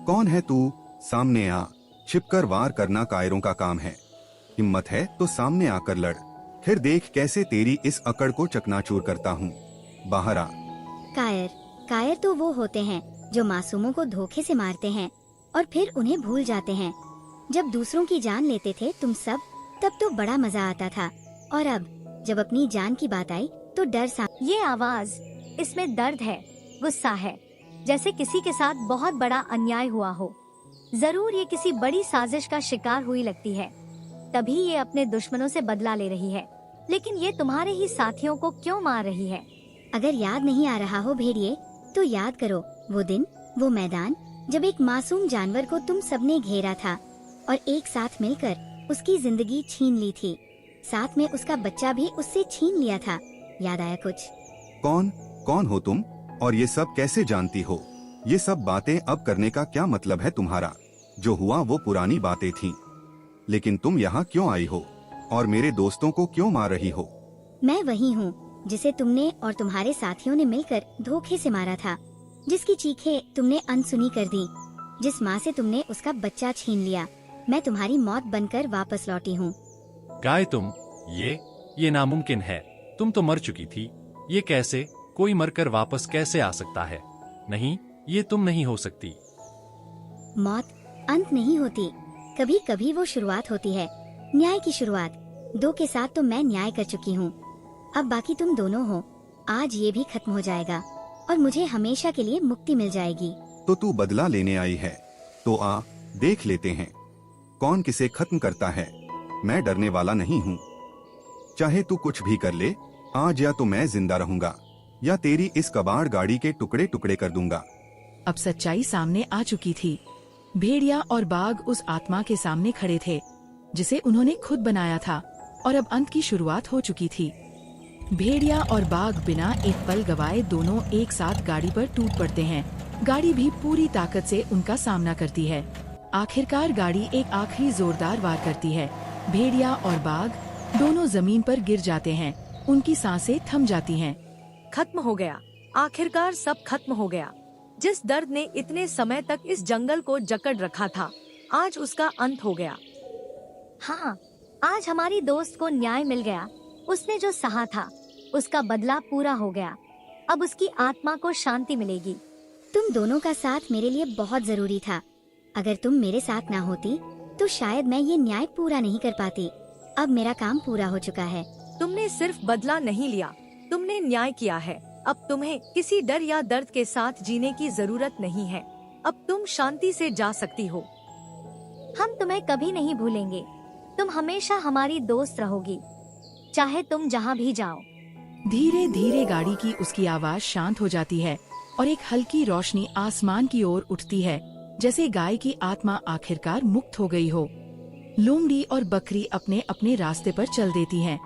कौन है तू? सामने आ। छिपकर वार करना कायरों का काम है। हिम्मत है तो सामने आकर लड़, फिर देख कैसे तेरी इस अकड़ को चकनाचूर करता हूँ। बाहर आ। कायर तो वो होते हैं जो मासूमों को धोखे से मारते हैं और फिर उन्हें भूल जाते हैं। जब दूसरों की जान लेते थे तुम सब, तब तो बड़ा मजा आता था, और अब जब अपनी जान की बात आई तो डर सा। ये आवाज, इसमें दर्द है, गुस्सा है, जैसे किसी के साथ बहुत बड़ा अन्याय हुआ हो। जरूर ये किसी बड़ी साजिश का शिकार हुई लगती है, तभी ये अपने दुश्मनों से बदला ले रही है। लेकिन ये तुम्हारे ही साथियों को क्यों मार रही है? अगर याद नहीं आ रहा हो भेड़िए, तो याद करो वो दिन, वो मैदान, जब एक मासूम जानवर को तुम सबने घेरा था और एक साथ मिलकर उसकी जिंदगी छीन ली थी। साथ में उसका बच्चा भी उससे छीन लिया था। याद आया कुछ? कौन हो तुम और ये सब कैसे जानती हो? ये सब बातें अब करने का क्या मतलब है तुम्हारा? जो हुआ वो पुरानी बातें थीं। लेकिन तुम यहाँ क्यों आई हो और मेरे दोस्तों को क्यों मार रही हो? मैं वही हूँ जिसे तुमने और तुम्हारे साथियों ने मिलकर धोखे से मारा था, जिसकी चीखें तुमने अनसुनी कर दी, जिस माँ से तुमने उसका बच्चा छीन लिया। मैं तुम्हारी मौत बनकर वापस लौटी हूँ। गाय तुम, ये नामुमकिन है। तुम तो मर चुकी थी। ये कैसे? कोई मरकर वापस कैसे आ सकता है? नहीं, ये तुम नहीं हो सकती। मौत अंत नहीं होती, कभी कभी वो शुरुआत होती है, न्याय की शुरुआत। दो के साथ तो मैं न्याय कर चुकी हूँ, अब बाकी तुम दोनों हो। आज ये भी खत्म हो जाएगा और मुझे हमेशा के लिए मुक्ति मिल जाएगी। तो तू बदला लेने आई है, तो आ देख लेते हैं कौन किसे खत्म करता है। मैं डरने वाला नहीं हूँ। चाहे तू कुछ भी कर ले, आज या तो मैं जिंदा रहूंगा या तेरी इस कबाड़ गाड़ी के टुकड़े टुकड़े कर दूंगा। अब सच्चाई सामने आ चुकी थी। भेड़िया और बाघ उस आत्मा के सामने खड़े थे जिसे उन्होंने खुद बनाया था, और अब अंत की शुरुआत हो चुकी थी। भेड़िया और बाघ बिना एक पल गवाए दोनों एक साथ गाड़ी पर टूट पड़ते हैं। गाड़ी भी पूरी ताकत से उनका सामना करती है। आखिरकार गाड़ी एक आखिरी जोरदार वार करती है। भेड़िया और बाघ दोनों जमीन पर गिर जाते हैं। उनकी सांसें थम जाती हैं। खत्म हो गया, आखिरकार सब खत्म हो गया। जिस दर्द ने इतने समय तक इस जंगल को जकड़ रखा था, आज उसका अंत हो गया। हाँ, आज हमारी दोस्त को न्याय मिल गया। उसने जो सहा था उसका बदला पूरा हो गया। अब उसकी आत्मा को शांति मिलेगी। तुम दोनों का साथ मेरे लिए बहुत जरूरी था। अगर तुम मेरे साथ ना होती तो शायद मैं ये न्याय पूरा नहीं कर पाती। अब मेरा काम पूरा हो चुका है। तुमने सिर्फ बदला नहीं लिया, तुमने न्याय किया है। अब तुम्हें किसी डर या दर्द के साथ जीने की जरूरत नहीं है। अब तुम शांति से जा सकती हो। हम तुम्हें कभी नहीं भूलेंगे। तुम हमेशा हमारी दोस्त रहोगी, चाहे तुम जहाँ भी जाओ। धीरे धीरे गाड़ी की उसकी आवाज शांत हो जाती है और एक हल्की रोशनी आसमान की ओर उठती है, जैसे गाय की आत्मा आखिरकार मुक्त हो गई हो। लोमड़ी और बकरी अपने अपने रास्ते पर चल देती हैं।